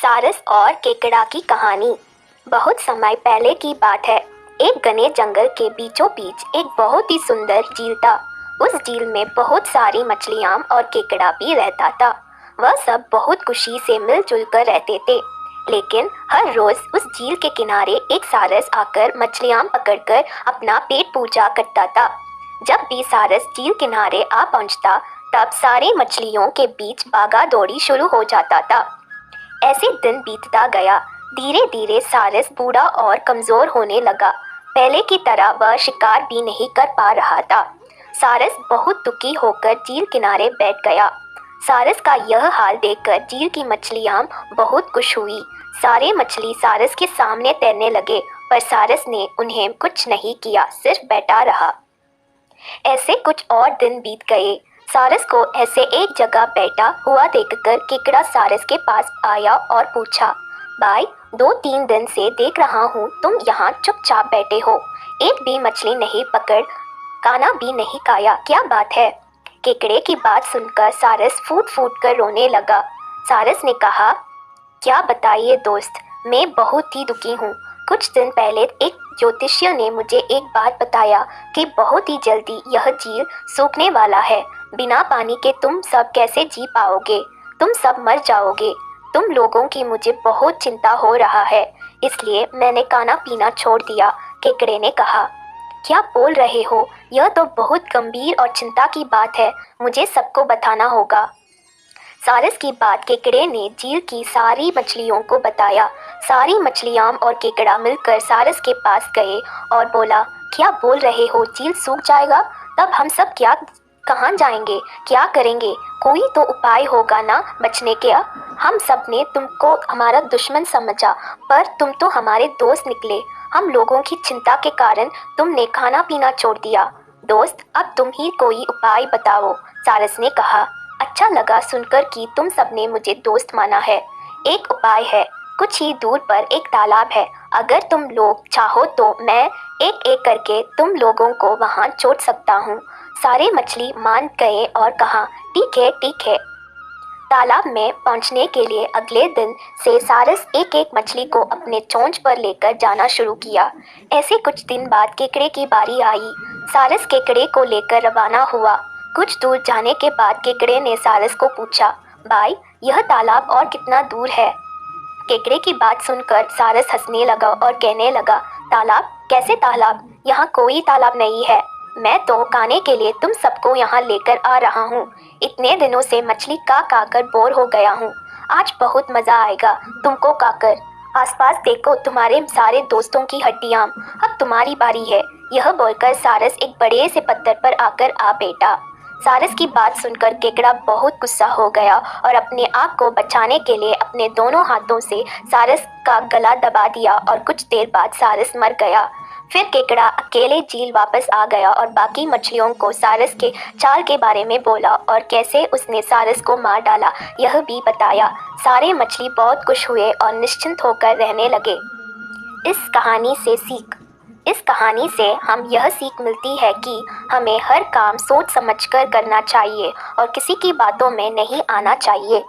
सारस और केकड़ा की कहानी। बहुत समय पहले की बात है। एक घने जंगल के बीचों बीच एक बहुत ही सुंदर झील था। उस झील में बहुत सारी मछलियाँ और केकड़ा भी रहता था। वह सब बहुत खुशी से मिलजुल कर रहते थे। लेकिन हर रोज उस झील के किनारे एक सारस आकर मछलियाँ पकड़कर अपना पेट पूजा करता था। जब भी सारस झील किनारे आ पहुँचता तब सारी मछलियों के बीच भागा दौड़ी शुरू हो जाता था। ऐसे दिन बीतता गया। धीरे धीरे सारस बूढ़ा और कमजोर होने लगा। पहले की तरह वह शिकार भी नहीं कर पा रहा था। सारस बहुत दुखी होकर झील किनारे बैठ गया। सारस का यह हाल देखकर झील की मछलियाँ बहुत खुश हुई। सारे मछली सारस के सामने तैरने लगे, पर सारस ने उन्हें कुछ नहीं किया, सिर्फ बैठा रहा। ऐसे कुछ और दिन बीत गए। सारस को ऐसे एक जगह बैठा हुआ देखकर केकड़ा सारस के पास आया और पूछा, भाई, 2-3 दिन से देख रहा हूँ तुम यहाँ चुपचाप बैठे हो, एक भी मछली नहीं पकड़, खाना भी नहीं खाया, क्या बात है? केकड़े की बात सुनकर सारस फूट फूट कर रोने लगा। सारस ने कहा, क्या बताइए दोस्त, मैं बहुत ही दुखी हूँ। कुछ दिन पहले एक ज्योतिषी ने मुझे एक बात बताया कि बहुत ही जल्दी यह झील सूखने वाला है। बिना पानी के तुम सब कैसे जी पाओगे? तुम सब मर जाओगे। तुम लोगों की मुझे बहुत चिंता हो रहा है, इसलिए मैंने खाना पीना छोड़ दिया। केकड़े ने कहा, क्या बोल रहे हो? यह तो बहुत गंभीर और चिंता की बात है, मुझे सबको बताना होगा। सारस की बात केकड़े ने झील की सारी मछलियों को बताया। सारी मछलियाँ और केकड़ा मिलकर सारस के पास गए और बोला, क्या बोल रहे हो, झील सूख जाएगा? तब हम सब कहाँ जाएंगे, क्या करेंगे? कोई तो उपाय होगा ना बचने का। हम सब ने तुमको हमारा दुश्मन समझा, पर तुम तो हमारे दोस्त निकले। हम लोगों की चिंता के कारण तुमने खाना पीना छोड़ दिया। दोस्त, अब तुम ही कोई उपाय बताओ। सारस ने कहा, अच्छा लगा सुनकर कि तुम सबने मुझे दोस्त माना है। एक उपाय है, कुछ ही दूर पर एक तालाब है। अगर तुम लोग चाहो तो मैं एक एक करके तुम लोगों को वहाँ छोड़ सकता हूँ। सारे मछली मान गए और कहा, ठीक है ठीक है। तालाब में पहुँचने के लिए अगले दिन से सारस एक एक मछली को अपने चोंच पर लेकर जाना शुरू किया। ऐसे कुछ दिन बाद केकड़े की बारी आई। सारस केकड़े को लेकर रवाना हुआ। कुछ दूर जाने के बाद केकड़े ने सारस को पूछा, भाई, यह तालाब और कितना दूर है? केकड़े की बात सुनकर सारस हंसने लगा और कहने लगा, तालाब? कैसे तालाब? यहाँ कोई तालाब नहीं है। मैं तो खाने के लिए तुम सबको यहाँ लेकर आ रहा हूँ। इतने दिनों से मछली खा कर बोर हो गया हूँ। आज बहुत मज़ा आएगा तुमको खाकर। आसपास देखो, तुम्हारे सारे दोस्तों की हड्डियाँ। अब तुम्हारी बारी है। यह बोलकर सारस एक बड़े से पत्थर पर आकर आ बैठा। सारस की बात सुनकर केकड़ा बहुत गुस्सा हो गया और अपने आप को बचाने के लिए अपने दोनों हाथों से सारस का गला दबा दिया और कुछ देर बाद सारस मर गया। फिर केकड़ा अकेले झील वापस आ गया और बाकी मछलियों को सारस के चाल के बारे में बोला और कैसे उसने सारस को मार डाला यह भी बताया। सारे मछली बहुत खुश हुए और निश्चिंत होकर रहने लगे। इस कहानी से हम यह सीख मिलती है कि हमें हर काम सोच समझकर करना चाहिए और किसी की बातों में नहीं आना चाहिए।